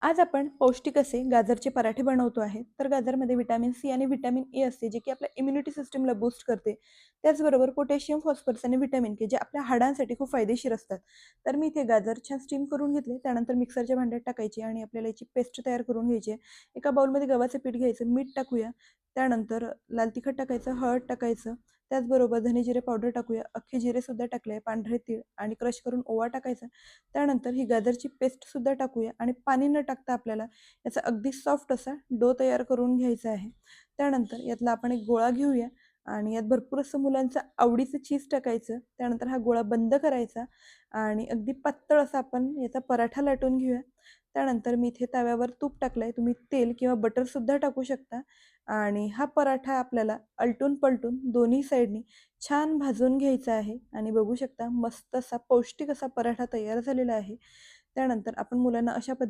आज आपण पौष्टिक असे गाजरचे पराठे बनवतो आहे. तर गाजरमध्ये व्हिटॅमिन सी आणि व्हिटॅमिन ए असते, जे की आपल्या इम्युनिटी सिस्टमला बूस्ट करते. त्याचबरोबर पोटॅशियम, फॉस्फरस आणि व्हिटॅमिन के, जे आपल्या हाडांसाठी खूप फायदेशीर असतात. तर मी इथे गाजर छान स्टीम करून घेतले. त्यानंतर मिक्सरच्या भांड्यात टाकायची आणि आपल्याला याची पेस्ट तयार करून घ्यायची आहे. एका बाउलमध्ये गव्हाचं पीठ घ्यायचं, मीठ टाकूया. त्यानंतर लाल तिखट टाकायचं, हळद टाकायचं. त्याचबरोबर धने जिरे पावडर टाकूया. अख्खे जिरेसुद्धा टाकले, पांढरे तीळ आणि क्रश करून ओवा टाकायचा. त्यानंतर ही गाजरची पेस्टसुद्धा टाकूया आणि पाणी न टाकता आपल्याला याचा अगदी सॉफ्ट असा डो तयार करून घ्यायचा आहे. त्यानंतर यातला आपण एक गोळा घेऊया आणि यात भरपूर असं मुलांचं आवडीचं चीज टाकायचं. त्यानंतर हा गोळा बंद करायचा आणि अगदी पातळ असा आपण याचा पराठा लाटून घेऊया. त्यानंतर मी इथे तव्यावर तूप टाकलंय. तुम्ही तेल किंवा बटरसुद्धा टाकू शकता आणि हा पराठा आपल्याला आलटून-पलटून दोन्ही साइडनी छान भाजून घ्यायचा आहे आणि बघू शकता मस्त असा पौष्टिक असा पराठा तयार झालेला आहे. त्यानंतर आपण मुलांना अशा पद्धतीने